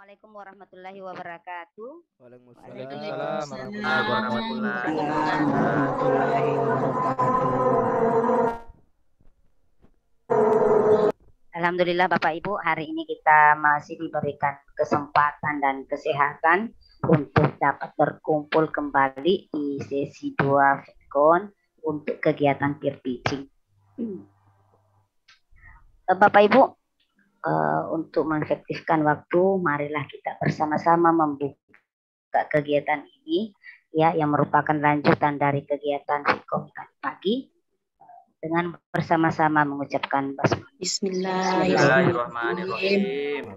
Assalamualaikum warahmatullahi wabarakatuh. Waalaikumsalam Waalaikumsalam warahmatullahi warahmatullahi wabarakatuh. Alhamdulillah Bapak Ibu, hari ini kita masih diberikan kesempatan dan kesehatan untuk dapat berkumpul kembali di sesi 2 Fitcon untuk kegiatan peer teaching. Bapak Ibu, untuk mengefektifkan waktu, marilah kita bersama-sama membuka kegiatan ini ya, yang merupakan lanjutan dari kegiatan Fitcon tadi pagi dengan bersama-sama mengucapkan basmalah. Bismillahirrahmanirrahim.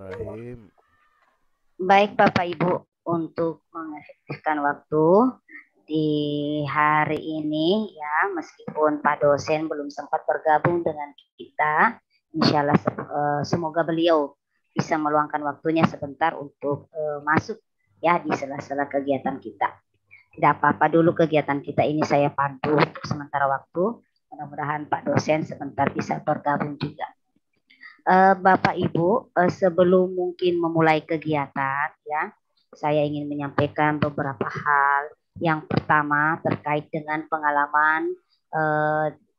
Baik Bapak Ibu, untuk mengefektifkan waktu di hari ini ya, meskipun Pak dosen belum sempat bergabung dengan kita, insya Allah semoga beliau bisa meluangkan waktunya sebentar untuk masuk ya di sela-sela kegiatan kita. Tidak apa-apa dulu kegiatan kita ini saya pandu untuk sementara waktu. Mudah-mudahan Pak dosen sebentar bisa bergabung juga. Bapak Ibu, sebelum mungkin memulai kegiatan ya, saya ingin menyampaikan beberapa hal. Yang pertama terkait dengan pengalaman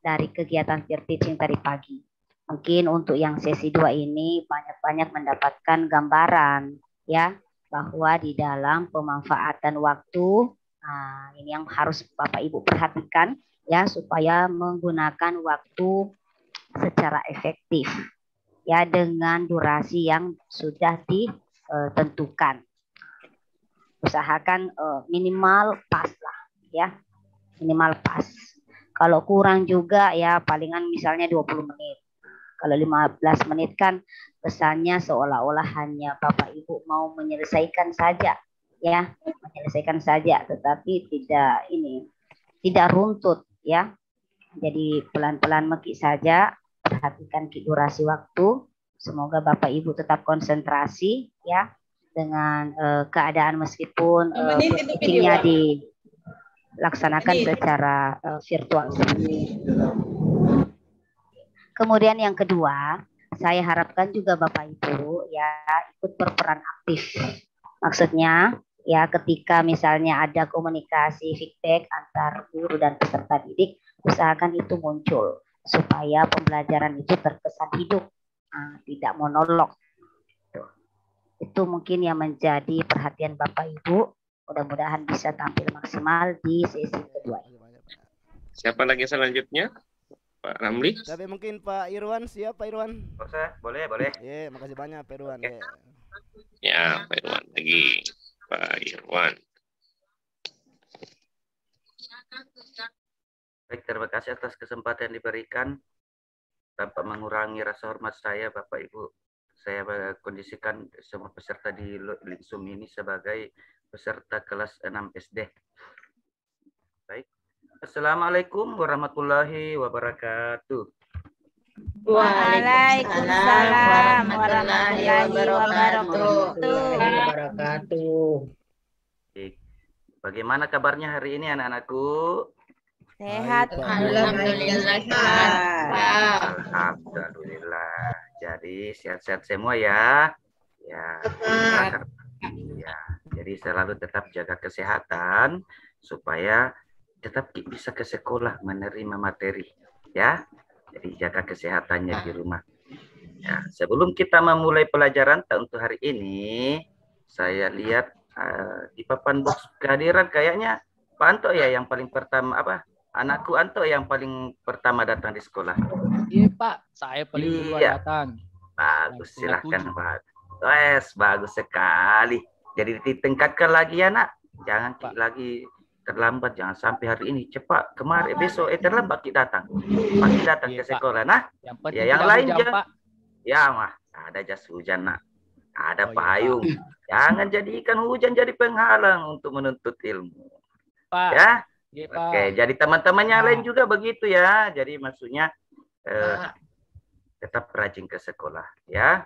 dari kegiatan peer teaching tadi pagi. Mungkin untuk yang sesi 2 ini banyak-banyak mendapatkan gambaran ya, bahwa di dalam pemanfaatan waktu, ini yang harus Bapak Ibu perhatikan ya, supaya menggunakan waktu secara efektif ya, dengan durasi yang sudah ditentukan. Usahakan minimal pas lah ya, minimal pas. Kalau kurang juga ya palingan misalnya 20 menit. Kalau 15 menit kan kesannya seolah-olah hanya Bapak Ibu mau menyelesaikan saja ya, menyelesaikan saja, tetapi tidak runtut ya. Jadi pelan-pelan mekik saja, perhatikan durasi waktu. Semoga Bapak Ibu tetap konsentrasi ya dengan keadaan meskipun meetingnya dilaksanakan secara virtual. Kemudian yang kedua, saya harapkan juga Bapak Ibu ya ikut berperan aktif. Maksudnya ya, ketika misalnya ada komunikasi feedback antar guru dan peserta didik, usahakan itu muncul supaya pembelajaran itu terkesan hidup, tidak monolog. Itu mungkin yang menjadi perhatian Bapak Ibu. Mudah-mudahan bisa tampil maksimal di sesi kedua. Siapa lagi selanjutnya? Pak Ramli? Tapi mungkin Pak Irwan, siap Pak Irwan? Boleh. Ya, makasih banyak Pak Irwan. Okay. Ya, Pak Irwan lagi. Pak Irwan. Baik, terima kasih atas kesempatan yang diberikan. Tanpa mengurangi rasa hormat saya, Bapak Ibu, saya kondisikan semua peserta di Zoom ini sebagai peserta kelas 6 SD. Baik. Assalamualaikum warahmatullahi wabarakatuh. Waalaikumsalam warahmatullahi wabarakatuh. Bagaimana kabarnya hari ini anak-anakku? Sehat. Alhamdulillah. Jadi sehat-sehat semua ya. Ya. Jadi selalu tetap jaga kesehatan supaya tetap bisa ke sekolah menerima materi ya. Jadi jaga kesehatannya di rumah. Ya, sebelum kita memulai pelajaran untuk hari ini, saya lihat di papan box kehadiran kayaknya Pak Anto ya yang paling pertama anakku Anto yang paling pertama datang di sekolah. Iya Pak, saya paling duluan datang. Bagus, silahkan Pak. Bagus sekali. Jadi ditingkatkan lagi ya nak. Jangan Pak lagi terlambat, jangan sampai hari ini cepat, kemarin besok terlambat kita datang. Pasti datang ke sekolah nah. Yang lain Pak. Ya mah, ada jas hujan nak. Ada payung. Jangan jadikan hujan jadi penghalang untuk menuntut ilmu. Pak. Ya. Pak. Oke, jadi teman-temannya lain juga begitu ya. Jadi maksudnya tetap rajin ke sekolah ya.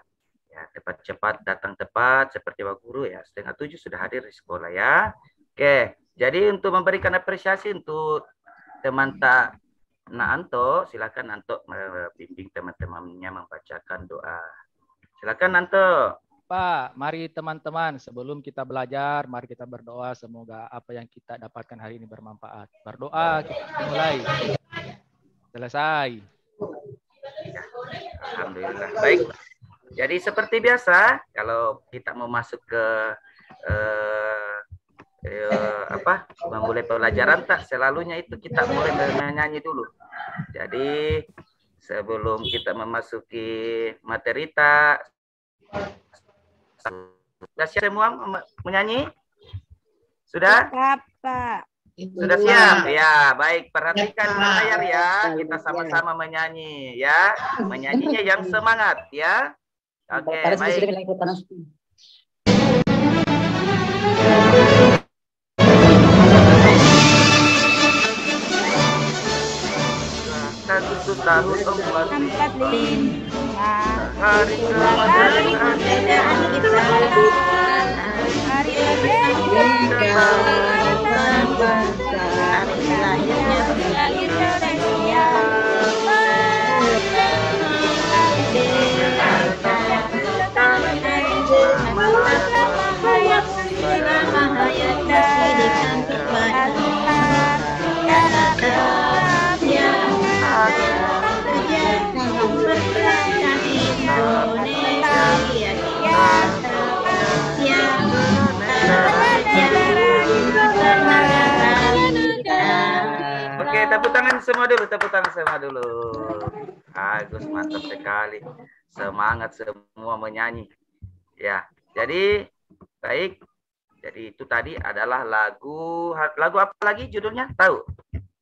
Ya, cepat datang tepat seperti Pak Guru ya. 6:30 sudah hadir di sekolah ya. Oke, jadi untuk memberikan apresiasi untuk teman Anto, silakan Anto membimbing teman-temannya membacakan doa. Silakan Anto. Pak, mari teman-teman, sebelum kita belajar, mari kita berdoa. Semoga apa yang kita dapatkan hari ini bermanfaat. Berdoa, kita mulai. Selesai. Ya, alhamdulillah. Baik. Jadi seperti biasa, kalau kita mau masuk ke memulai pelajaran, tak selalunya itu kita mulai menyanyi dulu. Jadi sebelum kita memasuki materi, tak sudah siap semua menyanyi? Sudah? Siap, Pak. Sudah siap? Ya, baik. Perhatikan layar ya. Kita sama-sama menyanyi ya. Menyanyinya yang semangat ya. Oke, baik. Agustus tahun 45 hari kemerdekaan kita. Hari merdeka hari lahirnya Indonesia. Oke, tepuk tangan semua dulu, tepuk tangan semua dulu. Agus, mantap sekali. Semangat semua menyanyi. Ya, jadi baik. Jadi itu tadi adalah lagu apa lagi judulnya? Tahu?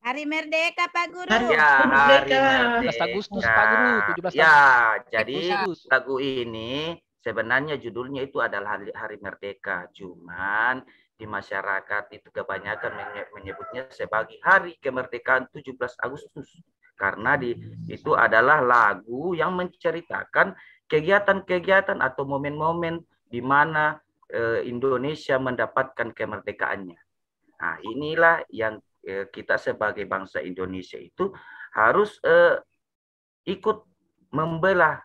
Hari Merdeka, Pak Guru. Ya, Hari 17 Merdeka. Agustus, Pak Guru. 17 Ya, Agustus. jadi lagu ini sebenarnya judulnya itu adalah Hari Merdeka. Cuman di masyarakat itu kebanyakan menyebutnya sebagai Hari Kemerdekaan 17 Agustus. Karena itu adalah lagu yang menceritakan kegiatan-kegiatan atau momen-momen di mana Indonesia mendapatkan kemerdekaannya. Nah, inilah yang kita sebagai bangsa Indonesia itu harus ikut membela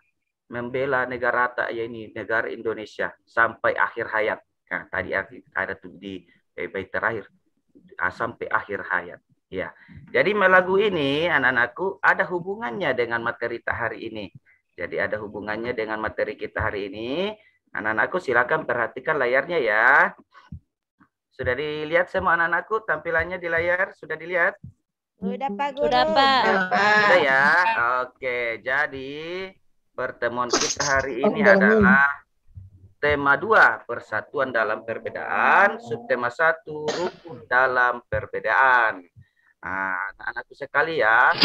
negara ini, negara Indonesia sampai akhir hayat. Nah, tadi ada tuh di bait terakhir sampai akhir hayat. Ya, jadi lagu ini anak-anakku ada hubungannya dengan materi hari ini. Jadi ada hubungannya dengan materi kita hari ini. Anak-anakku silakan perhatikan layarnya ya. Sudah dilihat semua anak-anakku tampilannya di layar? Sudah dilihat? Sudah, Pak Guru. Sudah, Pak. Sudah ya. Oke, jadi pertemuan kita hari ini adalah tema 2, persatuan dalam perbedaan, subtema 1, rukun dalam perbedaan. Nah, anak-anakku sekalian,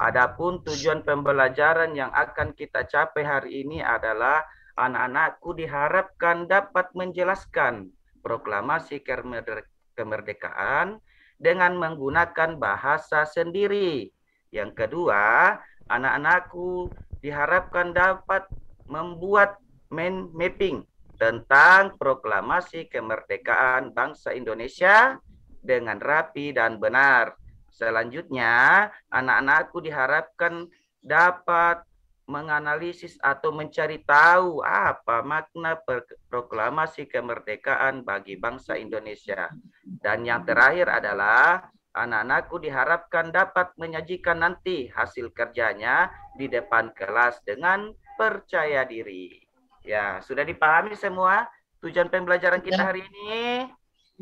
adapun tujuan pembelajaran yang akan kita capai hari ini adalah anak-anakku diharapkan dapat menjelaskan proklamasi kemerdekaan dengan menggunakan bahasa sendiri. Yang kedua, anak-anakku diharapkan dapat membuat mapping tentang proklamasi kemerdekaan bangsa Indonesia dengan rapi dan benar. Selanjutnya, anak-anakku diharapkan dapat menganalisis atau mencari tahu apa makna proklamasi kemerdekaan bagi bangsa Indonesia. Dan yang terakhir adalah anak-anakku diharapkan dapat menyajikan nanti hasil kerjanya di depan kelas dengan percaya diri. Ya, sudah dipahami semua tujuan pembelajaran kita hari ini?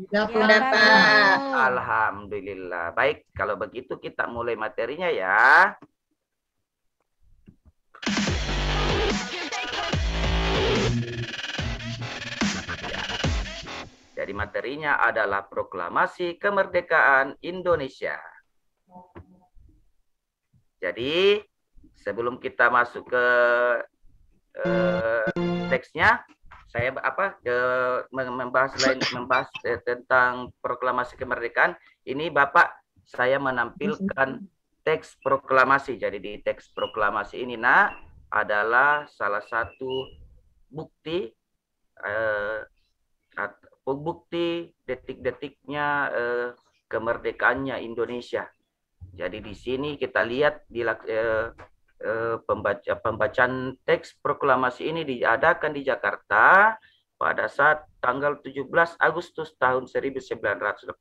Sudah, Pak. Alhamdulillah. Baik, kalau begitu kita mulai materinya ya. Jadi materinya adalah proklamasi kemerdekaan Indonesia. Jadi sebelum kita masuk ke teksnya, saya membahas tentang proklamasi kemerdekaan. Ini Bapak, saya menampilkan teks proklamasi. Jadi di teks proklamasi ini adalah salah satu bukti detik-detiknya kemerdekaannya Indonesia. Jadi di sini kita lihat pembacaan teks proklamasi ini diadakan di Jakarta pada saat tanggal 17 Agustus tahun 1985.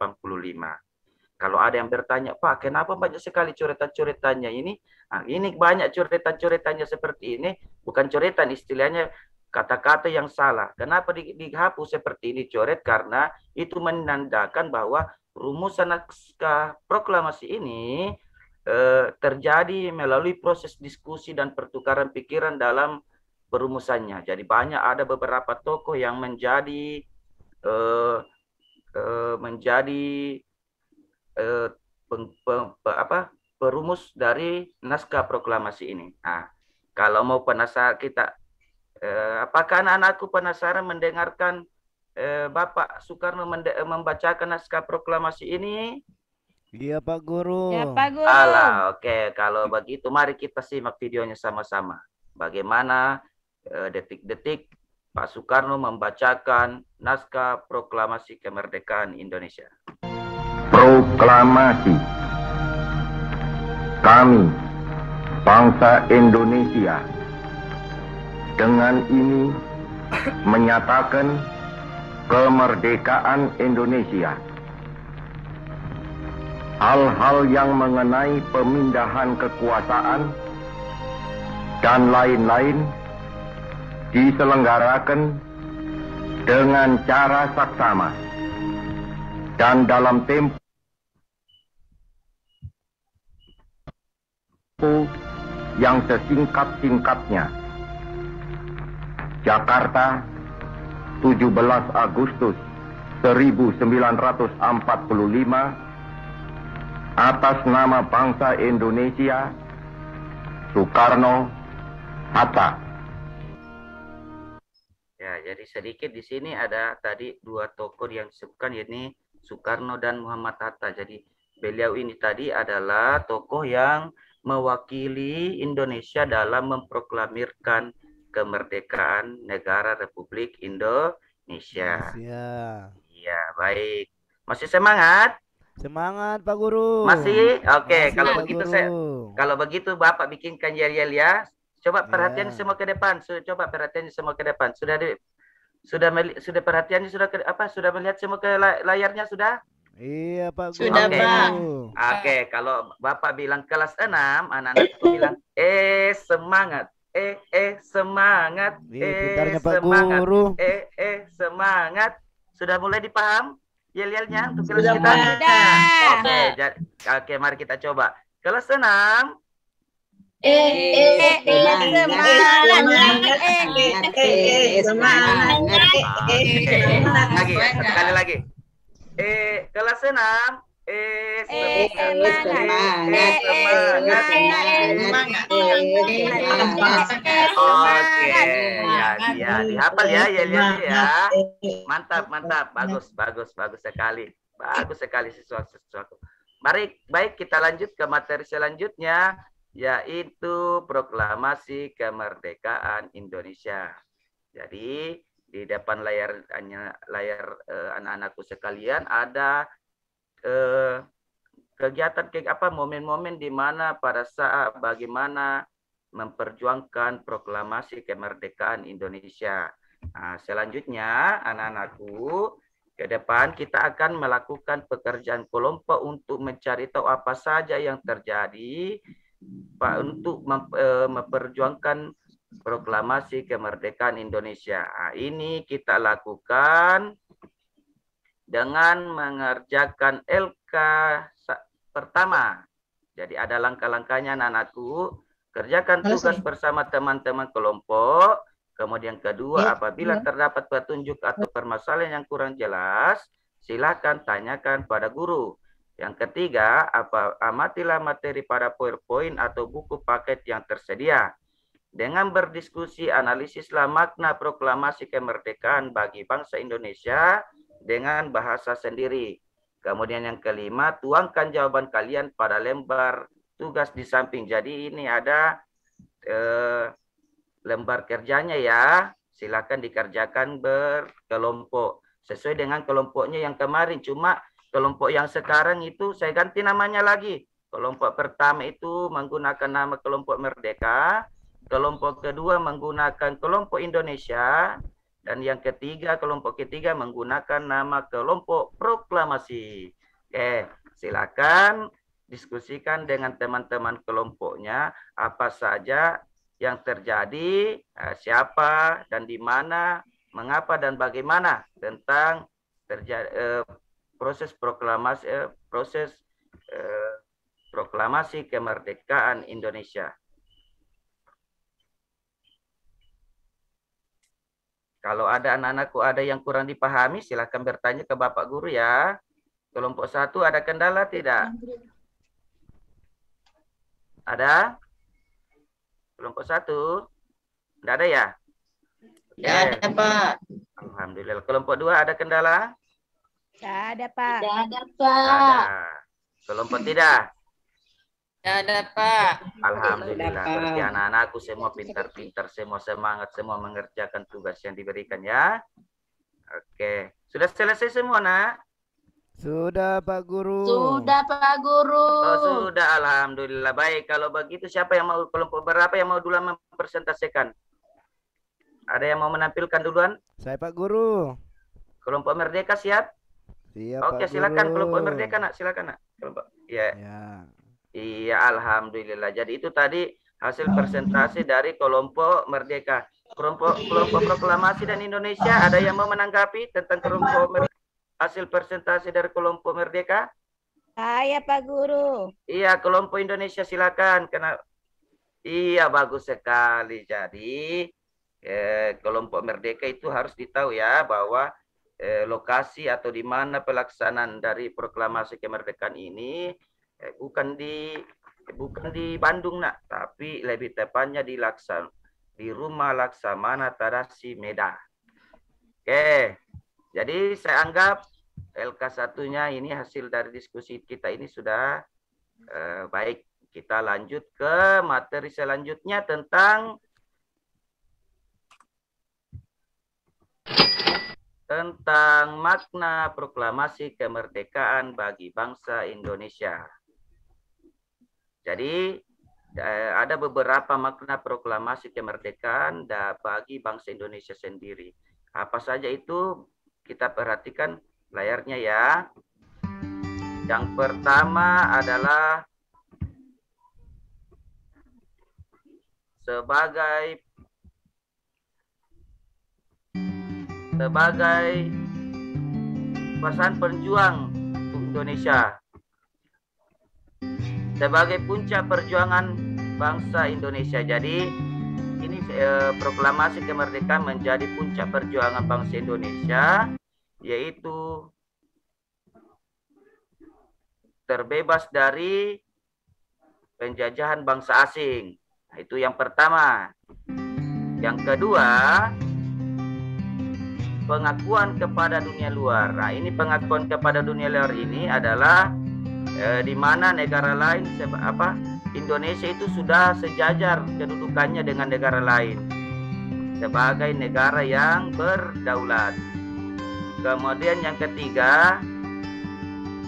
Kalau ada yang bertanya, Pak, kenapa banyak sekali coretan-coretannya ini? Nah, ini banyak coretan-coretannya seperti ini, bukan coretan, istilahnya kata-kata yang salah. Kenapa dihapus seperti ini coret? Karena itu menandakan bahwa rumusan naskah proklamasi ini terjadi melalui proses diskusi dan pertukaran pikiran dalam perumusannya. Jadi banyak ada beberapa tokoh yang menjadi perumus dari naskah proklamasi ini. Nah, kalau mau penasaran kita, apakah anak-anakku penasaran mendengarkan Bapak Soekarno membacakan naskah proklamasi ini? Iya Pak Guru. Ya Pak Guru. Alah, oke. Kalau begitu mari kita simak videonya sama-sama. Bagaimana detik-detik Pak Soekarno membacakan naskah proklamasi kemerdekaan Indonesia. Proklamasi. Kami, bangsa Indonesia, dengan ini menyatakan kemerdekaan Indonesia. Hal-hal yang mengenai pemindahan kekuasaan dan lain-lain diselenggarakan dengan cara saksama dan dalam tempo yang sesingkat-singkatnya. Jakarta, 17 Agustus 1945, atas nama bangsa Indonesia, Soekarno Hatta. Ya, jadi sedikit di sini ada tadi dua tokoh yang disebutkan, yakni Soekarno dan Muhammad Hatta. Jadi beliau ini tadi adalah tokoh yang mewakili Indonesia dalam memproklamirkan kemerdekaan negara Republik Indonesia. Iya, baik. Masih semangat? Semangat Pak Guru. Masih? Oke, Masih, kalau Pak begitu Guru. kalau begitu Bapak bikinkan yel-yel ya. Coba perhatian semua ke depan. Coba perhatian semua ke depan. Sudah perhatiannya sudah melihat semua ke layarnya sudah? Iya Pak Guru. Sudah, Pak. Oke, kalau Bapak bilang kelas 6, anak-anak bilang semangat. Semangat. Pintarnya Pak Semangat. Guru. Semangat. Sudah mulai dipaham yel-yelnya untuk kelas Sudah, kita? Pak. Oke, mari kita coba. Kelas 6. Lagi, sekali lagi. Kelas 6. Oke, ya, dihafal ya yel-yelnya ya. Mantap, bagus sekali. Bagus sekali sesuatu. Mari, baik kita lanjut ke materi selanjutnya, yaitu proklamasi kemerdekaan Indonesia. Jadi di depan layar anak-anakku sekalian ada kegiatan momen-momen di mana pada saat bagaimana memperjuangkan proklamasi kemerdekaan Indonesia. Nah, selanjutnya anak-anakku, ke depan kita akan melakukan pekerjaan kelompok untuk mencari tahu apa saja yang terjadi untuk memperjuangkan proklamasi kemerdekaan Indonesia. Nah, ini kita lakukan dengan mengerjakan LK pertama. Jadi ada langkah-langkahnya anak-anakku. Kerjakan tugas bersama teman-teman kelompok. Kemudian kedua, apabila terdapat petunjuk atau permasalahan yang kurang jelas, silakan tanyakan pada guru. Yang ketiga, amatilah materi pada PowerPoint atau buku paket yang tersedia. Dengan berdiskusi, analisislah makna proklamasi kemerdekaan bagi bangsa Indonesia dengan bahasa sendiri. Kemudian yang kelima, tuangkan jawaban kalian pada lembar tugas di samping. Jadi ini ada lembar kerjanya ya. Silakan dikerjakan berkelompok. Sesuai dengan kelompoknya yang kemarin. Cuma kelompok yang sekarang itu saya ganti namanya lagi. Kelompok pertama itu menggunakan nama kelompok Merdeka, kelompok kedua menggunakan kelompok Indonesia, dan yang ketiga, kelompok ketiga menggunakan nama kelompok proklamasi. Oke, silakan diskusikan dengan teman-teman kelompoknya apa saja yang terjadi, siapa dan di mana, mengapa dan bagaimana tentang proses proklamasi kemerdekaan Indonesia. Kalau ada anak-anakku ada yang kurang dipahami, silakan bertanya ke Bapak Guru ya. Kelompok 1 ada kendala tidak? Ada? Kelompok 1? Tidak ada ya? Tidak ada, Pak. Alhamdulillah. Kelompok 2 ada kendala? Tidak ada, Pak. Tidak ada, Tidak Pak. ada. Kelompok tidak? Tidak ada, Pak. Alhamdulillah. Berarti anak-anakku semua pintar-pintar, semua semangat, semua mengerjakan tugas yang diberikan ya. Oke. Sudah selesai semua, Nak? Sudah, Pak Guru. Sudah, Pak Guru. Oh, sudah. Alhamdulillah. Baik, kalau begitu siapa yang mau, kelompok berapa yang mau duluan mempresentasikan? Ada yang mau menampilkan duluan? Saya, Pak Guru. Kelompok Merdeka siap? Siap, Oke, Pak silakan Guru. kelompok Merdeka, Nak. Silakan, Nak. Kelompok. Ya. Ya. Iya, alhamdulillah. Jadi itu tadi hasil presentasi dari kelompok Merdeka. Kelompok proklamasi dan Indonesia, ada yang mau menanggapi tentang kelompok hasil presentasi dari kelompok Merdeka? Saya, Pak Guru. Iya, kelompok Indonesia silakan. Iya, bagus sekali. Jadi kelompok Merdeka itu harus ditahu ya bahwa lokasi atau di mana pelaksanaan dari proklamasi kemerdekaan ini bukan di Bandung, Nak, tapi lebih tepatnya di Rumah Laksamana Tadasi Medan. Oke. Jadi saya anggap LK1-nya ini hasil dari diskusi kita ini sudah baik. Kita lanjut ke materi selanjutnya tentang makna proklamasi kemerdekaan bagi bangsa Indonesia. Jadi ada beberapa makna proklamasi kemerdekaan bagi bangsa Indonesia sendiri. Apa saja itu? Kita perhatikan layarnya ya. Yang pertama adalah sebagai pesan perjuang Indonesia, sebagai puncak perjuangan bangsa Indonesia. Jadi ini proklamasi kemerdekaan menjadi puncak perjuangan bangsa Indonesia, yaitu terbebas dari penjajahan bangsa asing. Nah, itu yang pertama. Yang kedua, pengakuan kepada dunia luar. Nah, ini pengakuan kepada dunia luar ini adalah di mana negara lain Indonesia itu sudah sejajar kedudukannya dengan negara lain sebagai negara yang berdaulat. Kemudian yang ketiga,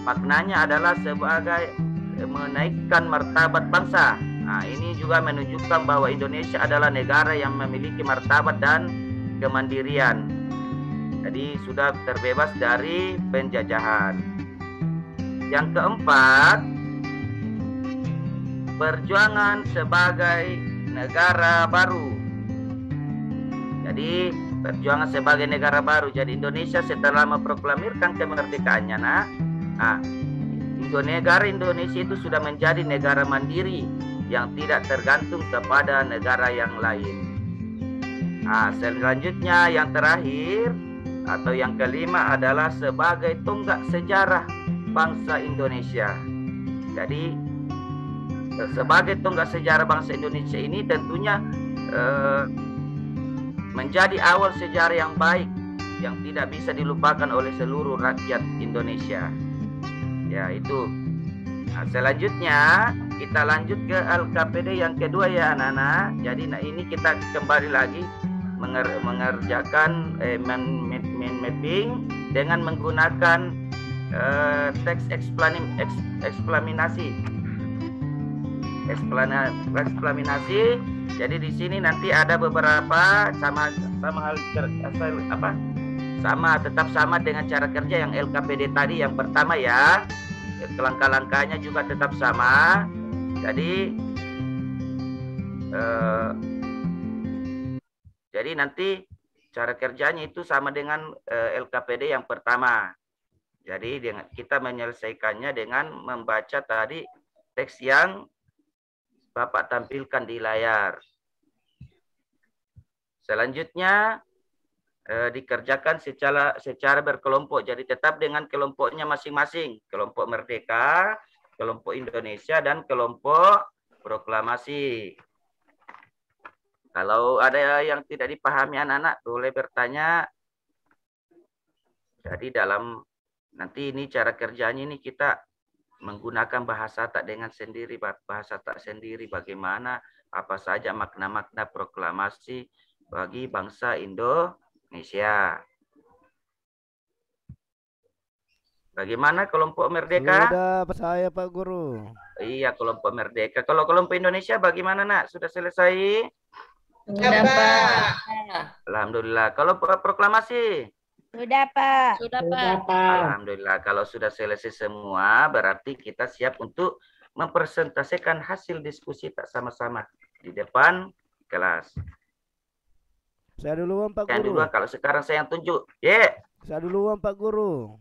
maknanya adalah sebagai menaikkan martabat bangsa. Nah, ini juga menunjukkan bahwa Indonesia adalah negara yang memiliki martabat dan kemandirian. Jadi sudah terbebas dari penjajahan. Yang keempat, perjuangan sebagai negara baru. Jadi perjuangan sebagai negara baru. Jadi Indonesia setelah memproklamirkan kemerdekaannya, negara Indonesia itu sudah menjadi negara mandiri yang tidak tergantung kepada negara yang lain. Nah, selanjutnya yang terakhir atau yang kelima adalah sebagai tonggak sejarah bangsa Indonesia. Jadi sebagai tonggak sejarah bangsa Indonesia ini tentunya menjadi awal sejarah yang baik yang tidak bisa dilupakan oleh seluruh rakyat Indonesia. Ya, itu. Nah, selanjutnya kita lanjut ke LKPD yang kedua ya anak-anak. Jadi ini kita kembali lagi mengerjakan mapping dengan menggunakan teks eksplanasi. eksaminasi. Jadi di sini nanti ada beberapa sama hal tetap sama dengan cara kerja yang LKPD tadi yang pertama ya. Langkah-langkahnya juga tetap sama. Jadi nanti cara kerjanya itu sama dengan LKPD yang pertama. Jadi kita menyelesaikannya dengan membaca tadi teks yang Bapak tampilkan di layar. Selanjutnya dikerjakan secara berkelompok. Jadi tetap dengan kelompoknya masing-masing. Kelompok Merdeka, kelompok Indonesia, dan kelompok proklamasi. Kalau ada yang tidak dipahami anak-anak, boleh bertanya. Jadi nanti ini cara kerjanya ini kita menggunakan bahasa tak dengan sendiri, bahasa tak sendiri, bagaimana, apa saja makna-makna proklamasi bagi bangsa Indonesia. Bagaimana kelompok Merdeka? Sudah saya Pak Guru. Iya, kelompok Merdeka. Kalau kelompok Indonesia bagaimana nak? Sudah selesai? Sudah, Pak. Alhamdulillah. Kalau proklamasi? Sudah, Pak. Sudah, Pak. Alhamdulillah. Kalau sudah selesai semua, berarti kita siap untuk mempresentasikan hasil diskusi tak sama-sama di depan kelas. Saya duluan Pak Yang Guru. duluan, kalau sekarang saya yang tunjuk. Saya duluan Pak Guru.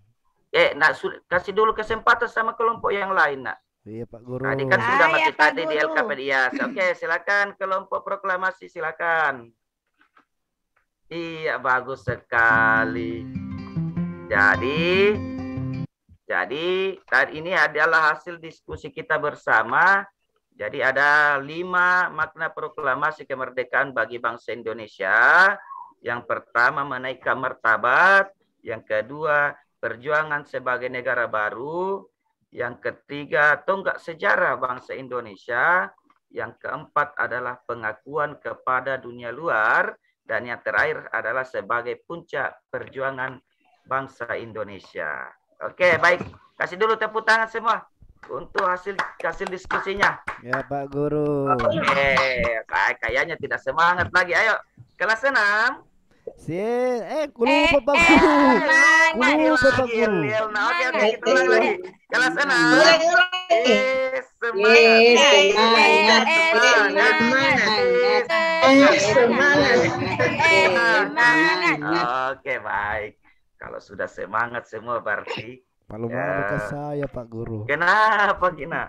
Nak kasih dulu kesempatan sama kelompok yang lain, nak. Iya Pak Guru. Tadi kan sudah Pak masih tadi di Guru. LKPD. Ya. Oke, silakan kelompok proklamasi, silakan. Iya, bagus sekali. Jadi tadi ini adalah hasil diskusi kita bersama. Jadi ada 5 makna proklamasi kemerdekaan bagi bangsa Indonesia. Yang pertama, menaikkan martabat. Yang kedua, perjuangan sebagai negara baru. Yang ketiga, tonggak sejarah bangsa Indonesia. Yang keempat adalah pengakuan kepada dunia luar. Dan yang terakhir adalah sebagai puncak perjuangan bangsa Indonesia. Oke, baik. Kasih dulu tepuk tangan semua untuk hasil diskusinya. Ya Pak Guru. Oke, kayaknya tidak semangat lagi. Ayo, kelas 6. Lupa Pak Guru. Lupa Pak Guru. Oke, kita ulang lagi. Kelas 6. Semangat. Oke, baik. Kalau sudah semangat semua berarti Kalau mau ke saya Pak Guru. kenapa Gina?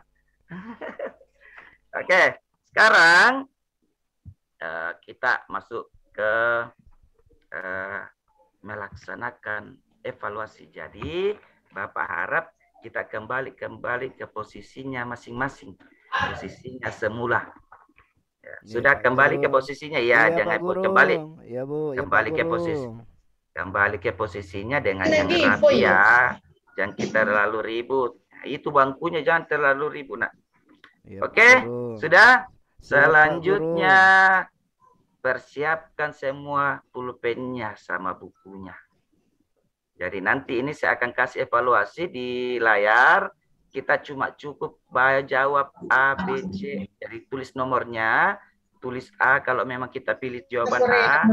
Oke, sekarang kita masuk ke melaksanakan evaluasi. Jadi Bapak harap kita kembali ke posisinya masing-masing, posisinya semula. Ya, sudah Pak kembali Guru. ke posisinya ya, Iya, jangan Pak Guru. kembali Ya Bu. Ya, kembali Pak ke Guru. posisi. Kembali ke posisinya dengan yang rapi ya. Jangan kita terlalu ribut. Nah, itu bangkunya jangan terlalu ribut nak. Iya, Oke, Pak Guru. sudah. Pak Selanjutnya persiapkan semua pulpennya sama bukunya. Jadi nanti ini saya akan kasih evaluasi di layar. Kita cuma cukup jawab A, B, C. Jadi tulis nomornya. Tulis A kalau memang kita pilih jawaban A.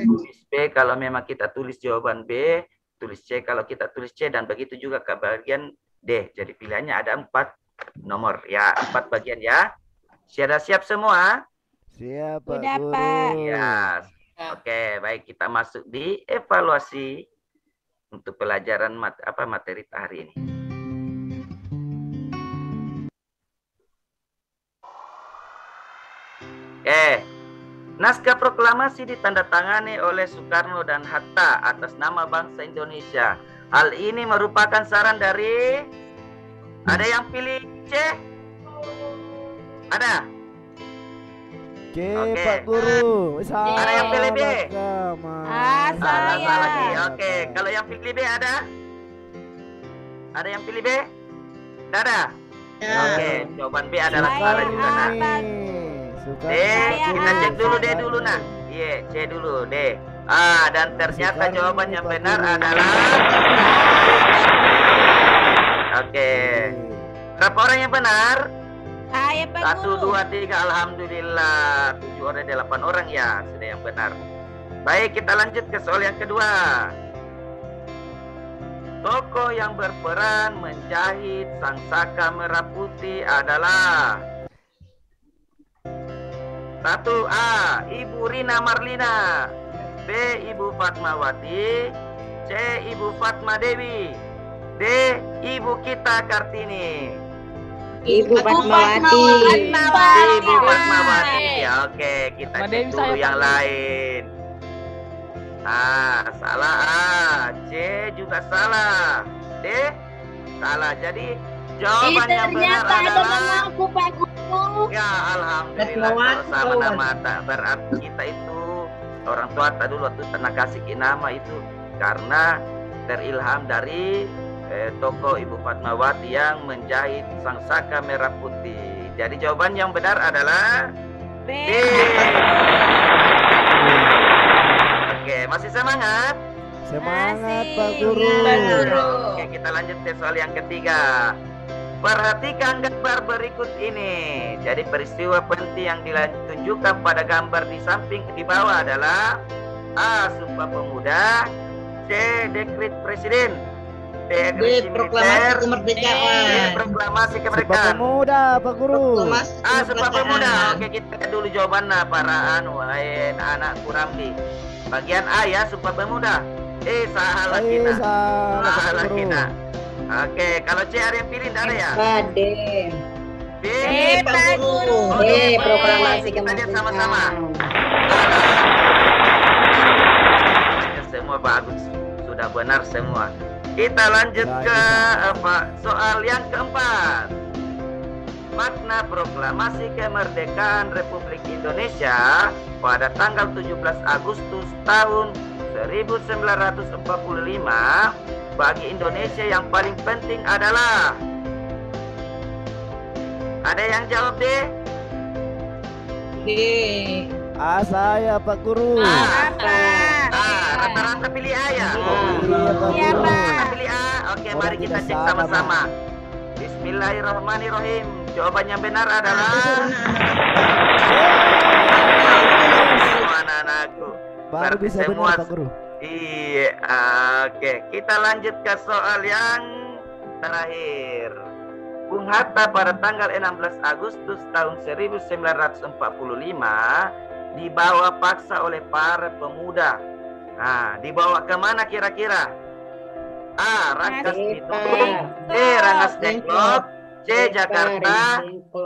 Tulis B kalau memang kita tulis jawaban B. Tulis C kalau kita tulis C. Dan begitu juga ke bagian D. Jadi pilihannya ada 4 nomor. Ya, 4 bagian ya. Sudah siap semua? Siap Pak Sudah, Guru. Pak. Ya. Oke, baik, kita masuk di evaluasi untuk pelajaran materi hari ini. Naskah proklamasi ditandatangani oleh Soekarno dan Hatta atas nama bangsa Indonesia. Hal ini merupakan saran dari, ada yang pilih C? Ada? C Oke. Pak Guru. Ada yang pilih B? Saya. Salah lagi. Oke, kalau yang pilih B ada? Ada yang pilih B? Tidak ada? Oke, jawaban B adalah Saya. salah juga nak. D, kita cek dulu D dulu nak. Iya, C dulu D. Dan ternyata jawaban yang benar adalah. Oke. Berapa orang yang benar? Saya Pak 1, Guru. 2, 3. Alhamdulillah. 7 orang, 8 orang ya. Sudah yang benar. Baik, kita lanjut ke soal yang kedua. Tokoh yang berperan menjahit sangsaka merah putih adalah 1A. Ibu Rina Marlina, B. Ibu Fatmawati, C. Ibu Fatma Dewi, D. Ibu kita Kartini. Ibu Fatmawati. Ibu Fatmawati. Ya, oke, kita Mbak cek Dewi, dulu saya yang Pak. lain. Salah A. C juga salah. D salah. Jadi jawaban yang benar adalah Aku Pak Guru. ya, alhamdulillah. Kalau sama nama tak berarti kita itu orang tua tak dulu waktu pernah kasih nama itu karena terilham dari tokoh Ibu Fatmawati yang menjahit sangsaka merah putih. Jadi jawaban yang benar adalah B. D. Oke, masih semangat? Semangat Masih. Pak Guru. Pak Guru. Oke, kita lanjut ke soal yang ketiga. Perhatikan gambar berikut ini. Jadi peristiwa penting yang ditunjukkan pada gambar di samping di bawah adalah A. Sumpah Pemuda, C. Dekret Presiden, D. Agresi militer, kemerdekaan. D. Proklamasi Sumpah kemerdekaan. Pemuda Pak Guru. Sumpah Pemuda. Oke, kita dulu jawabannya para anak Kuramdi. Bagian A ya, Sumpah Pemuda. Salah kita. Salah Pak Salah Guru. kita. Oke, kalau C ada yang pilih, tidak ada ya? D. B. Pak Guru. Oke, Proklamasi kita lihat kemerdekaan. sama-sama. Semua bagus, sudah benar semua. Kita lanjut ke soal yang keempat. Makna proklamasi kemerdekaan Republik Indonesia pada tanggal 17 Agustus tahun 1945 bagi Indonesia yang paling penting adalah. Ada yang jawab D? D. Saya Pak Guru. Rata-rata pilih A ya? Iya Pak Iya, Guru. Pak. Pilih A. Oke, Orang mari kita tidak cek salah, sama-sama. Bismillahirrahmanirrahim. Jawaban yang benar adalah semua anak-anakku. Baru Berarti bisa semua benar Pak Guru. Iya, oke. Kita lanjut ke soal yang terakhir. Bung Hatta pada tanggal 16 Agustus tahun 1945 dibawa paksa oleh para pemuda. Dibawa kemana kira-kira? A. Rangkas Bitung, B. Rangas Dengklok, C. Jakarta,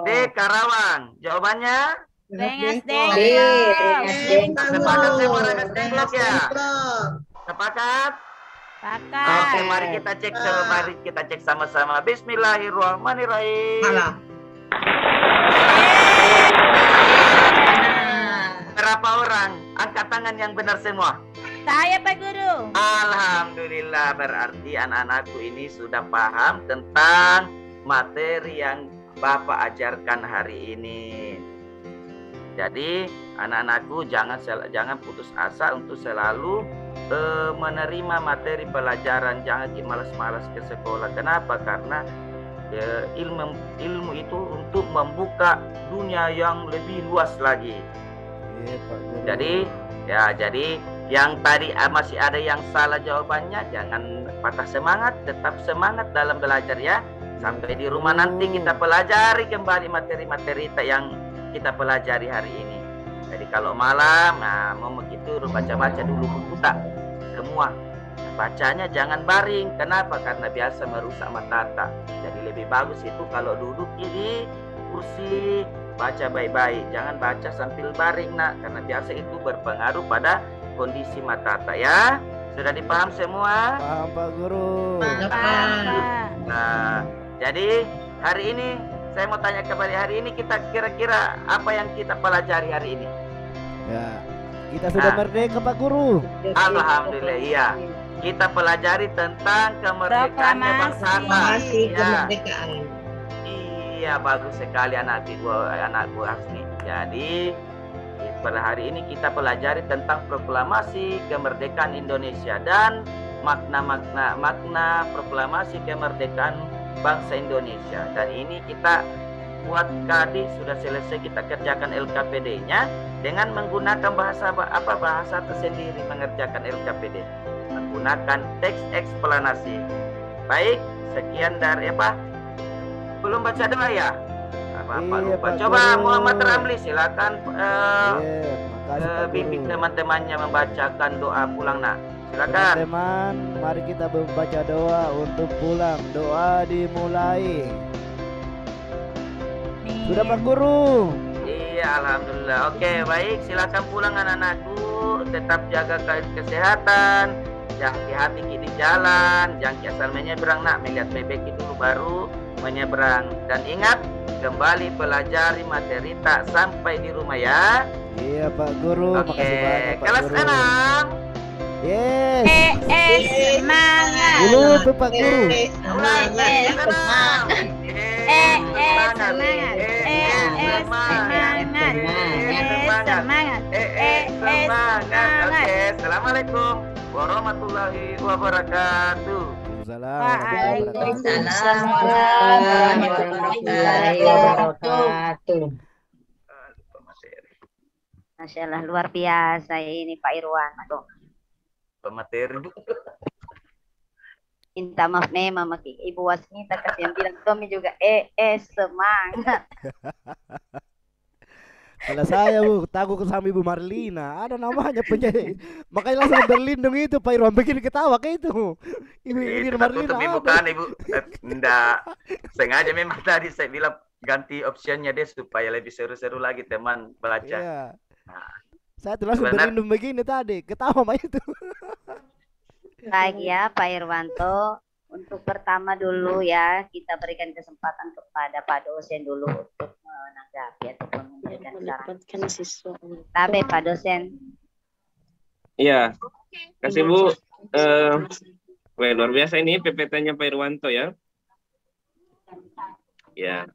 D. Karawang. Jawabannya? Rengas D. Dengklok. Sepakat semua Rangas Dengklok ya? Sepakat? Oke, mari kita cek sama-sama. Bismillahirrahmanirrahim. Berapa orang? Angkat tangan yang benar semua. Saya Pak Guru. Alhamdulillah, berarti anak-anakku ini sudah paham tentang materi yang Bapak ajarkan hari ini. Jadi anak-anakku jangan putus asa untuk selalu menerima materi pelajaran. Jangan malas-malas ke sekolah. Kenapa? Karena ilmu itu untuk membuka dunia yang lebih luas lagi. Iya Pak Guru. Jadi yang tadi masih ada yang salah jawabannya, jangan patah semangat, tetap semangat dalam belajar ya. Sampai di rumah nanti kita pelajari kembali materi-materi yang kita pelajari hari ini. Jadi kalau malam, mau begitu baca-baca dulu buku tak semua. Bacanya jangan baring. Kenapa? Karena biasa merusak mata. Jadi lebih bagus itu kalau duduk di kursi, baca baik-baik. Jangan baca sambil baring nak, karena biasa itu berpengaruh pada kondisi mata ya. Sudah dipaham semua? Paham Pak Guru. Nah, jadi hari ini saya mau tanya kembali, hari ini kita kira-kira apa yang kita pelajari hari ini? Ya, kita sudah merdeka Pak Guru. Alhamdulillah, iya. Kita pelajari tentang kemerdekaannya bangsa kita. Iya, bagus sekali anakku Hasni. Jadi pada hari ini kita pelajari tentang proklamasi kemerdekaan Indonesia dan makna proklamasi kemerdekaan bangsa Indonesia. Dan ini kita buat KADI sudah selesai kita kerjakan LKPD-nya dengan menggunakan bahasa tersendiri mengerjakan LKPD. Menggunakan teks eksplanasi. Baik, sekian dari belum baca doa ya? Bapak Iya, lupa. Pak Coba Guru. Muhammad Ramli silakan Makasih Pak bimbing Guru. teman-temannya membacakan doa pulang nak. Silakan. Teman-teman, mari kita membaca doa untuk pulang. Doa dimulai. Sudah Pak Guru. Iya, alhamdulillah. Oke, baik. Silakan pulang anak-anakku. Tetap jaga kesehatan. Jangan hati di jalan. Jangan asal menyeberang nak. Melihat bebek dulu baru menyeberang. Dan ingat, kembali pelajari materi tak sampai di rumah ya. Iya Pak Guru. Oke, Makasih banyak Pak kelas Guru. 6. Yes. Semangat. Dulu tuh Pak Guru. Ulang, kelas 6. Semangat. Semangat. Semangat. Semangat. Oke, assalamualaikum warahmatullahi wabarakatuh. Waalaikumsalam warahmatullahi wabarakatuh. Masya Allah, luar biasa ini Pak Irwan. Tuh, Pemateri. minta maaf nih Mama Ibu Wasmita kasih yang bilang Tommy juga semangat. Kalau saya Bu, takut sama Ibu Marlina. Ada namanya penyanyi. Makanya langsung berlindung itu Pak Irwan bikin ketawa kayak itu. Ibu Marlina. Tutup ibu apa? kan ibu. Enggak. Sengaja memang tadi saya bilang ganti optionnya deh supaya lebih seru-seru lagi teman baca. Iya. Nah, Saya tuh langsung Sebenarnya- berlindung begini tadi. Ketawa sama itu. Baik ya Pak Irwanto. Untuk pertama dulu ya kita berikan kesempatan kepada Pak dosen dulu untuk menanggapi ataupun memberikan saran. Tapi Pak dosen. Iya, kasih Bu. Luar biasa ini PPT-nya Pak Irwanto ya. Ya.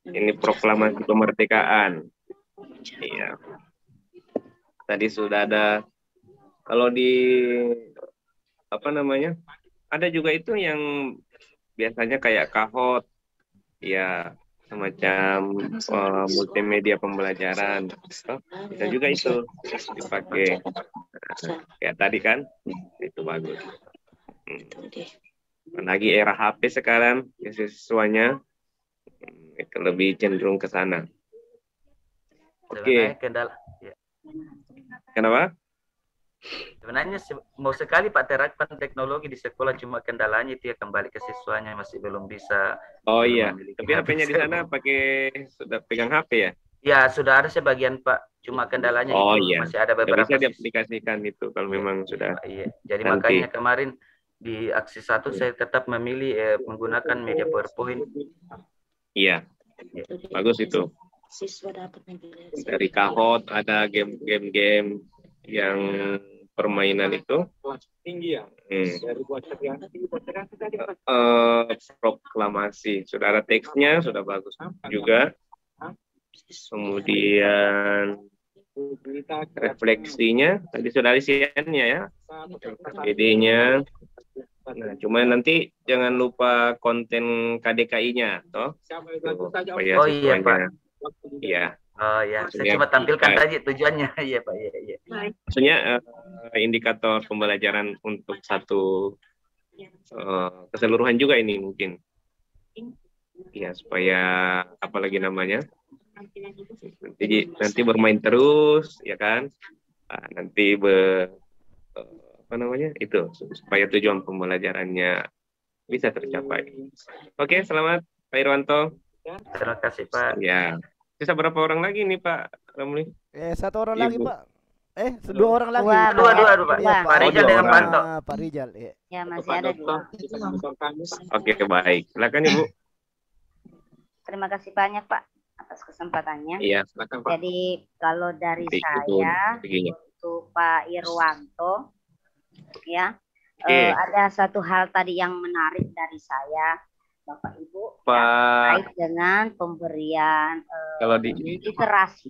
Ini proklamasi kemerdekaan. Iya. Tadi sudah ada. Kalau di ada juga itu yang biasanya kayak kahot, ya semacam multimedia pembelajaran. Bisa juga itu dipakai. Ya tadi kan itu bagus. Lagi era HP sekarang, siswanya itu lebih cenderung ke sana. Oke. Kendala. Ya. Kenapa? Sebenarnya mau sekali Pak terapkan teknologi di sekolah, cuma kendalanya itu ya kembali ke siswanya masih belum bisa. Oh belum iya, memiliki tapi HP-nya di sana pakai sudah pegang HP ya? Ya sudah ada sebagian Pak, cuma kendalanya Oh itu iya, masih ada ya, beberapa. bisa diaplikasikan itu kalau memang sudah. Iya, jadi nanti. makanya kemarin di aksi 1 saya tetap memilih menggunakan media PowerPoint. Iya, bagus itu. Dari Kahot ada game-game yang permainan itu tinggi ya. Proklamasi sudah ada teksnya, sudah bagus juga. Kemudian refleksinya tadi sudah isiannya ya, idenya. Nah, cuma nanti jangan lupa konten KDKI-nya, toh. Oh iya Pak. Iya. Oh ya, saya Maksudnya, cuma tampilkan tadi tujuannya. Iya Pak, iya. Maksudnya indikator pembelajaran untuk satu keseluruhan juga ini mungkin. Ya, supaya apalagi namanya? Nanti bermain terus, ya kan? Nah, nanti itu supaya tujuan pembelajarannya bisa tercapai. Oke, selamat Pak Irwanto. Terima kasih Pak. Ya. Sisa berapa orang lagi nih Pak Ramli? Satu orang Ibu. lagi Pak. Dua orang lagi. Dua Pak. Iya, Pak Rijal dengan orang. Panto. Pak Rijal. Iya. Ya masih ada dua. Oke, baik. Silakan Ibu. Terima kasih banyak Pak atas kesempatannya. Iya, silakan Pak. Jadi kalau dari Nanti saya begini. untuk Pak Irwanto ya Oke. ada satu hal tadi yang menarik dari saya Bapak Ibu Pak, terkait dengan pemberian kalau di literasi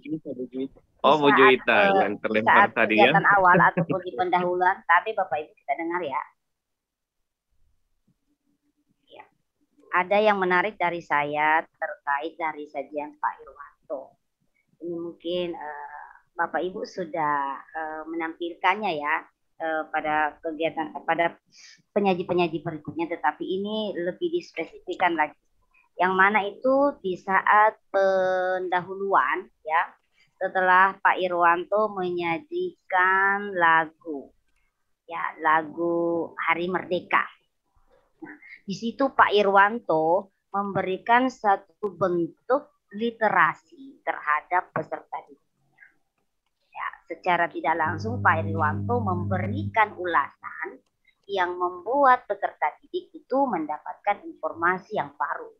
Oh, Bu Saat, Juwita eh, yang terlempar saat tadi ya. kegiatan awal ataupun di pendahuluan, tapi Bapak Ibu kita dengar ya. ada yang menarik dari saya terkait dari sajian Pak Irwanto. Ini mungkin Bapak Ibu sudah menampilkannya ya pada kegiatan pada penyaji-penyaji berikutnya, tetapi ini lebih dispesifikkan lagi. Yang mana itu di saat pendahuluan ya, setelah Pak Irwanto menyajikan lagu ya, lagu Hari Merdeka. Nah, di situ Pak Irwanto memberikan satu bentuk literasi terhadap peserta didiknya. Ya, secara tidak langsung Pak Irwanto memberikan ulasan yang membuat peserta didik itu mendapatkan informasi yang baru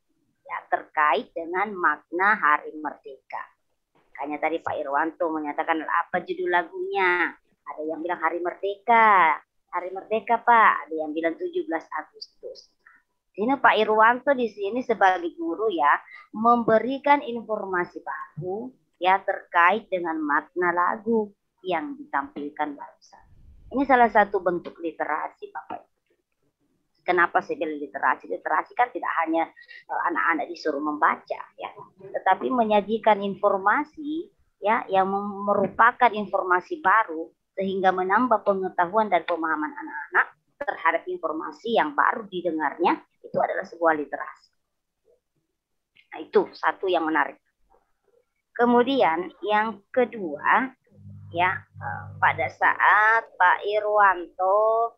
ya, terkait dengan makna Hari Merdeka. Makanya tadi Pak Irwanto menyatakan apa judul lagunya. Ada yang bilang Hari Merdeka Pak. Ada yang bilang 17 Agustus. Ini Pak Irwanto di sini sebagai guru ya memberikan informasi baru ya terkait dengan makna lagu yang ditampilkan barusan. Ini salah satu bentuk literasi Bapak. Kenapa saya bilang literasi? Literasi kan tidak hanya anak-anak disuruh membaca ya, tetapi menyajikan informasi ya yang merupakan informasi baru sehingga menambah pengetahuan dan pemahaman anak-anak terhadap informasi yang baru didengarnya, itu adalah sebuah literasi. Nah, itu satu yang menarik. Kemudian yang kedua ya, pada saat Pak Irwanto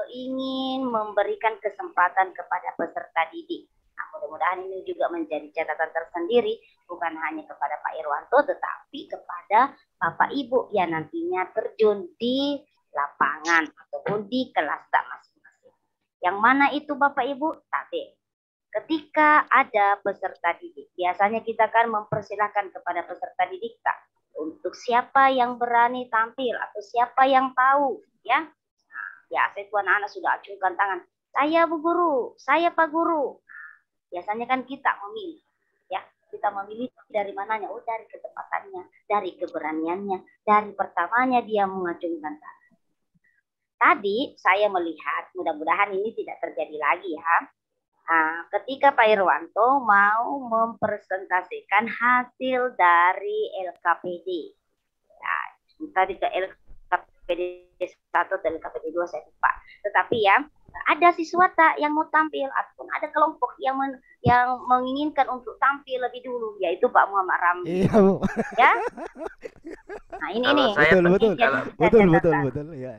ingin memberikan kesempatan kepada peserta didik. Nah, mudah-mudahan ini juga menjadi catatan tersendiri, bukan hanya kepada Pak Irwanto, tetapi kepada Bapak Ibu yang nantinya terjun di lapangan ataupun di kelas masing-masing. Yang mana itu Bapak Ibu? Tadi, ketika ada peserta didik, biasanya kita kan mempersilahkan kepada peserta didik untuk siapa yang berani tampil atau siapa yang tahu ya. Biasa itu anak-anak sudah acungkan tangan. Saya Bu Guru, saya Pak Guru. Biasanya kan kita memilih. Ya, kita memilih dari mananya? Oh, dari ketepatannya, dari keberaniannya, dari pertamanya dia mengacungkan tangan. Tadi saya melihat, mudah-mudahan ini tidak terjadi lagi ya. Nah, ketika Pak Irwanto mau mempresentasikan hasil dari LKPD. Ya, tadi ke LKPD 1 atau LKPD 2 saya lupa. Tetapi ya, ada siswa yang mau tampil ataupun ada kelompok yang menginginkan untuk tampil lebih dulu, yaitu Pak Muhammad Ramli. Iya, Bu. Ya. Nah, ini betul. Ya.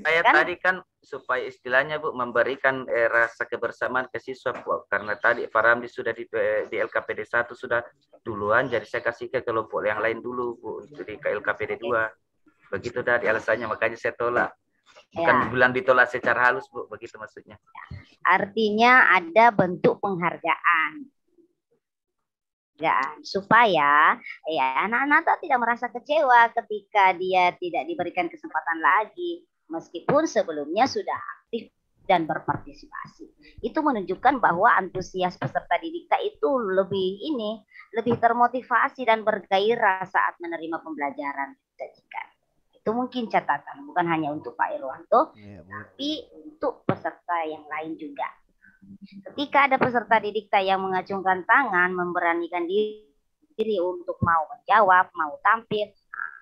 Saya Kan? tadi kan supaya istilahnya Bu memberikan rasa kebersamaan ke siswa Bu, karena tadi Pak Ramli sudah di LKPD 1 sudah duluan, jadi saya kasih ke kelompok yang lain dulu Bu, jadi ke LKPD 2. Begitu dari alasannya, makanya saya tolak. Bukan bilang ditolak secara halus Bu, begitu maksudnya. Artinya ada bentuk penghargaan. Supaya ya anak-anak tidak merasa kecewa ketika dia tidak diberikan kesempatan lagi, meskipun sebelumnya sudah aktif dan berpartisipasi. Itu menunjukkan bahwa antusias peserta didik itu lebih termotivasi dan bergairah saat menerima pembelajaran disajikan. Itu mungkin catatan, bukan hanya untuk Pak Irwanto, tapi untuk peserta yang lain juga. Ketika ada peserta didik yang mengacungkan tangan, memberanikan diri untuk mau menjawab, mau tampil,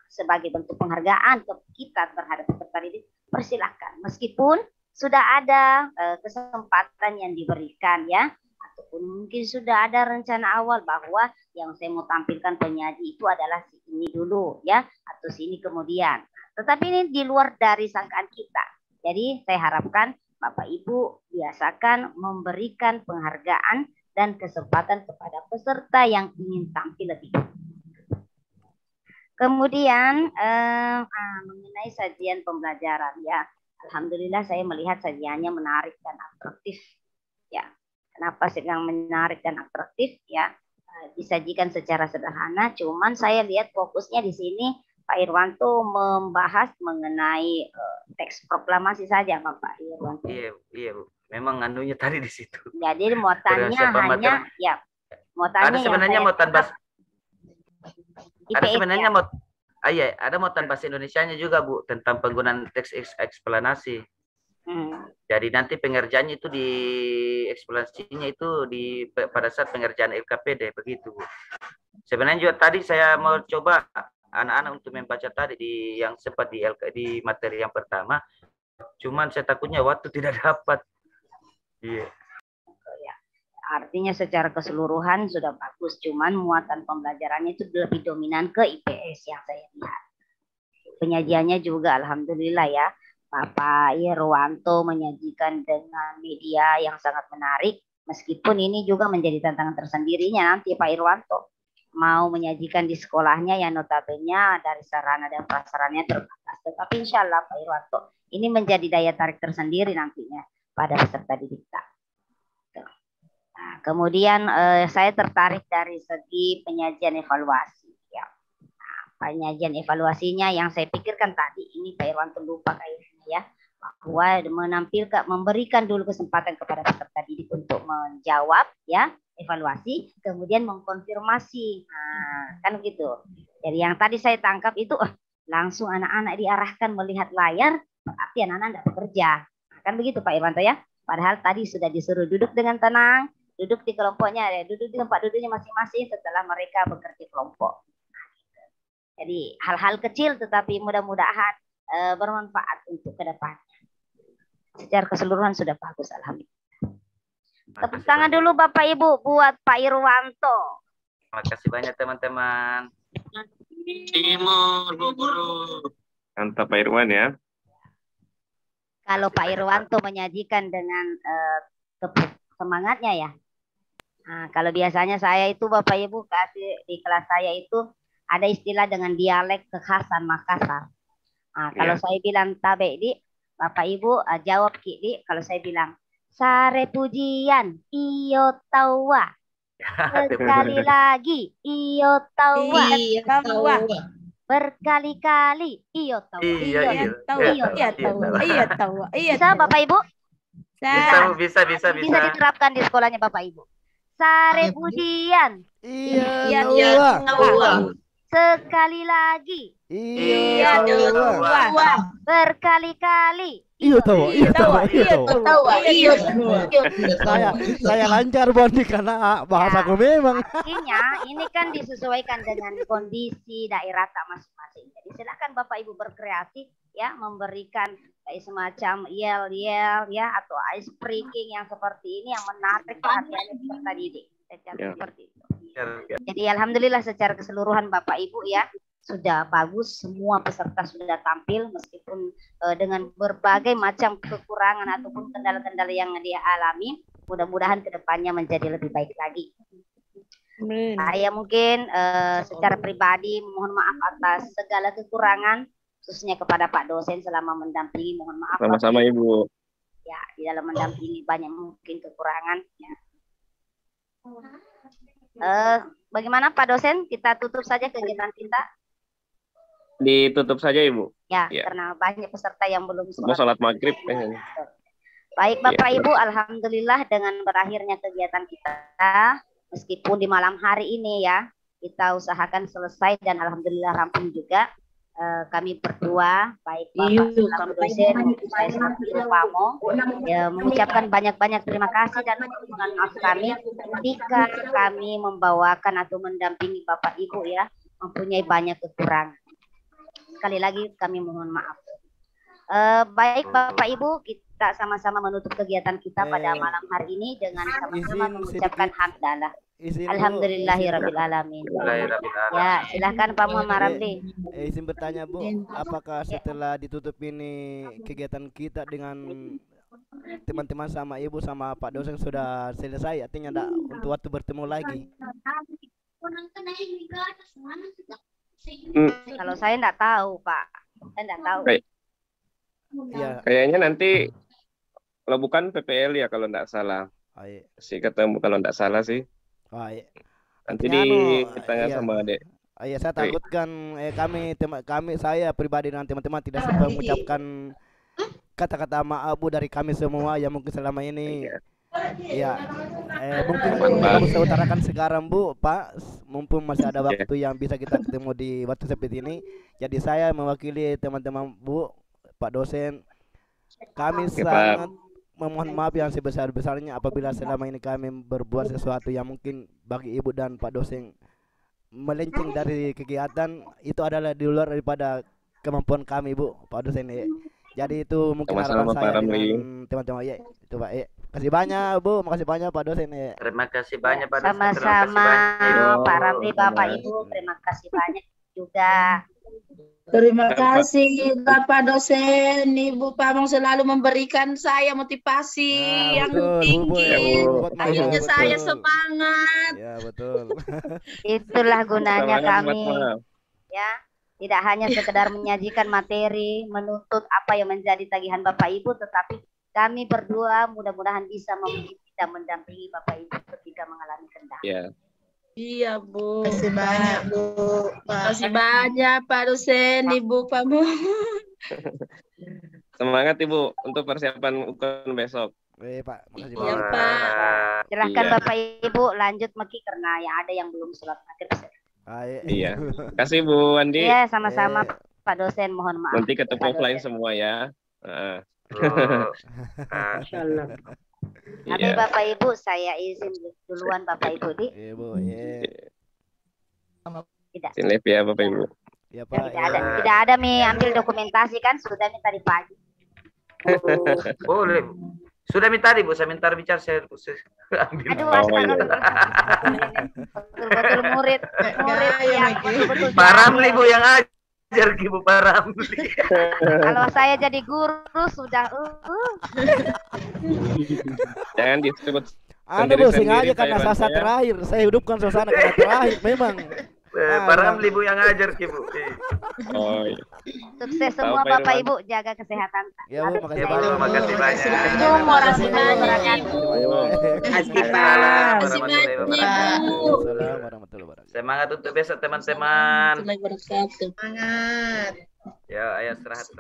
sebagai bentuk penghargaan ke kita terhadap peserta didik, persilahkan. Meskipun sudah ada kesempatan yang diberikan ya, ataupun mungkin sudah ada rencana awal bahwa yang saya mau tampilkan penyaji itu adalah si ini dulu ya, atau sini kemudian. Tetapi ini di luar dari sangkaan kita. Jadi saya harapkan Bapak Ibu biasakan memberikan penghargaan dan kesempatan kepada peserta yang ingin tampil lebih dulu. Kemudian mengenai sajian pembelajaran ya, alhamdulillah saya melihat sajiannya menarik dan atraktif ya. Kenapa sedang menarik dan atraktif ya? Disajikan secara sederhana, cuman saya lihat fokusnya di sini Pak Irwanto membahas mengenai teks proklamasi saja, Pak Irwanto. Iya, Bu. Memang anunya tadi di situ. Jadi muatannya hanya ya, muatannya ada sebenarnya muatan bahasa. Ada sebenarnya ya. ada muatan bahasa Indonesianya juga Bu tentang penggunaan teks eksplanasi. Jadi nanti pengerjaannya itu di eksplorasinya itu pada saat pengerjaan LKPD begitu, Bu. Sebenarnya juga tadi saya mau coba anak-anak untuk membaca tadi yang sempat di materi yang pertama, cuman saya takutnya waktu tidak dapat. Iya. Artinya secara keseluruhan sudah bagus, cuman muatan pembelajarannya itu lebih dominan ke IPS yang saya lihat. Penyajiannya juga alhamdulillah ya, Bapak Irwanto menyajikan dengan media yang sangat menarik, meskipun ini juga menjadi tantangan tersendirinya nanti Pak Irwanto mau menyajikan di sekolahnya yang notabene dari sarana dan prasarannya terbatas. Tetapi insya Allah Pak Irwanto ini menjadi daya tarik tersendiri nantinya pada peserta didik kita. Nah, kemudian saya tertarik dari segi penyajian evaluasi. Ya. Nah, penyajian evaluasinya yang saya pikirkan tadi ini Pak Irwanto lupa kayaknya ya, bahwa memberikan dulu kesempatan kepada peserta didik untuk menjawab ya evaluasi, kemudian mengkonfirmasi. Nah, kan begitu. Jadi yang tadi saya tangkap itu langsung anak-anak diarahkan melihat layar, berarti anak-anak tidak bekerja. Nah, kan begitu Pak Irwanto ya. Padahal tadi sudah disuruh duduk dengan tenang, duduk di kelompoknya, duduk di tempat duduknya masing-masing setelah mereka bekerja kelompok. Jadi hal-hal kecil tetapi mudah-mudahan bermanfaat untuk ke depannya. Secara keseluruhan sudah bagus, alhamdulillah. Tepuk tangan dulu Bapak Ibu buat Pak Irwanto. Terima kasih banyak teman-teman. Timur, Bu Guru. Mantap Pak Irwan ya. Kalau Pak Irwanto menyajikan dengan semangatnya ya. Nah, kalau biasanya saya itu Bapak Ibu kasih di kelas saya itu ada istilah dengan dialek kekhasan Makassar. Nah, kalau saya bilang tabe di Bapak Ibu jawab ki di, kalau saya bilang sare pujian iyo tawa. Sekali lagi iyo tawa. Berkali-kali iyo tawa. Iya tahu. Bisa Bapak Ibu? Bisa Bisa diterapkan di sekolahnya Bapak Ibu. Sare pujian. Iya. Sekali lagi. Iya. Berkali-kali. Iya tahu. Saya lancar Bondi karena bahasaku memang. Artinya ini kan disesuaikan dengan kondisi daerah tak masing-masing. Jadi silakan Bapak Ibu berkreasi ya, memberikan semacam yel ya atau ice breaking yang seperti ini yang menarik perhatian peserta didik. Seperti itu. Jadi alhamdulillah secara keseluruhan Bapak Ibu ya sudah bagus, semua peserta sudah tampil meskipun dengan berbagai macam kekurangan ataupun kendala-kendala yang dia alami. Mudah-mudahan kedepannya menjadi lebih baik lagi. Saya mungkin secara pribadi mohon maaf atas segala kekurangan, khususnya kepada Pak dosen selama mendampingi, mohon maaf. Sama-sama Ibu. Ya, di dalam mendampingi banyak mungkin kekurangan. Ya. Bagaimana Pak dosen? Kita tutup saja kegiatan kita. Ditutup saja Ibu. Ya, karena banyak peserta yang belum sholat maghrib. Baik Bapak Ibu, alhamdulillah dengan berakhirnya kegiatan kita, meskipun di malam hari ini ya, kita usahakan selesai dan alhamdulillah rampung juga. Kami berdua, baik Bapak dosen maupun saya sendiri Pamo, mengucapkan banyak-banyak terima kasih dan permohonan maaf kami ketika kami membawakan atau mendampingi Bapak Ibu ya, mempunyai banyak kekurangan. Sekali lagi kami mohon maaf. Baik Bapak Ibu, kita sama-sama menutup kegiatan kita pada malam hari ini dengan sama-sama mengucapkan hamdalah. Alhamdulillahirabbil alamin. Ya, silakan Pak Muhammad Ramli. Izin bertanya Bu, apakah setelah ditutup ini kegiatan kita dengan teman-teman sama Ibu sama Pak dosen sudah selesai? Artinya enggak untuk waktu bertemu lagi? Kalau saya enggak tahu Pak, saya enggak tahu. Ya. Kayaknya nanti kalau bukan PPL ya kalau enggak salah. Si ketemu kalau enggak salah sih. Nanti di tanya sama Dek. Iya, saya takutkan saya pribadi dan teman-teman tidak sempat mengucapkan kata-kata maaf Bu dari kami semua yang mungkin selama ini ya mungkin bisa utarakan sekarang Bu, Pak, mumpung masih ada waktu yang bisa kita ketemu di waktu seperti ini. Jadi saya mewakili teman-teman Bu, Pak dosen, Kami Oke, sangat memohon maaf yang sebesar-besarnya apabila selama ini kami berbuat sesuatu yang mungkin bagi ibu dan Pak dosen melenceng dari kegiatan itu adalah di luar daripada kemampuan kami, Bu, Pak dosen ya. Jadi itu mungkin harapan Sama-sama, Pak saya Ramli. dengan teman-teman ya. Itu Pak ya. Kasih banyak, Bu. Makasih banyak Pak dosen ya. Terima kasih banyak Pak dosen. Terima kasih Sama-sama banyak, Ibu. Pak Ramli, Bapak Ibu, terima kasih banyak juga. Terima kasih Bapak dosen, Ibu Pamong selalu memberikan saya motivasi yang betul, Bu, tinggi. ya, Bu. Buat Akhirnya betul. saya semangat. Ya, betul. Itulah gunanya Semangat, kami, semangat. ya. Tidak hanya sekedar menyajikan materi, menuntut apa yang menjadi tagihan Bapak Ibu, tetapi kami berdua mudah-mudahan bisa membimbing dan mendampingi Bapak Ibu ketika mengalami kendala. Ya. Iya Bu. Terima kasih banyak Bu. Terima kasih banyak Pak dosen, Ibu Pamong. Semangat Ibu untuk persiapan UKON besok. Pak, makasih Iya banyak. Pak. Silahkan Iya. Bapak Ibu lanjut Meki karena yang ada yang belum sholat maghrib. Iya. Kasih Bu Andi. Iya, sama-sama Pak dosen, mohon maaf. Nanti ketemu Pak offline dosen. semua ya. Insyaallah. Tapi Iya. Bapak Ibu saya izin duluan Bapak Ibu di. Iya, Bu. Iya. Tidak. Sinlep ya Bapak Ibu. Ya, Pak. Tidak ada Mi ambil dokumentasi kan sudah minta tadi pagi. Boleh. Sudah minta Bu, saya minta bicara saya ambil. Aduh, Oh, astaga, iya. betul-betul murid yang betul-betul Pak jahil. Ramli Bu yang ajar Bu Pak Ramli. Kalau saya jadi guru sudah Jangan disebut Anda Bu, sengaja sendiri-sendiri, karena Pak sasa Iwan, ya. terakhir. Saya hidupkan suasana karena terakhir memang. Pak Ramli Bu yang ajar Bu. Oh, iya. sukses Tahu, semua Pak Bapak Irwan. Ibu, jaga kesehatan. Ya, Bu, makasih Ya, Bu, banyak. makasih banyak. Makasih banyak Ibu. Kasih Assalamualaikum Pak. warahmatullahi wabarakatuh. Assalamualaikum warahmatullahi wabarakatuh. Semangat untuk besok teman-teman. Warahmatullahi wabarakatuh. Semangat. Ya, ayo istirahat.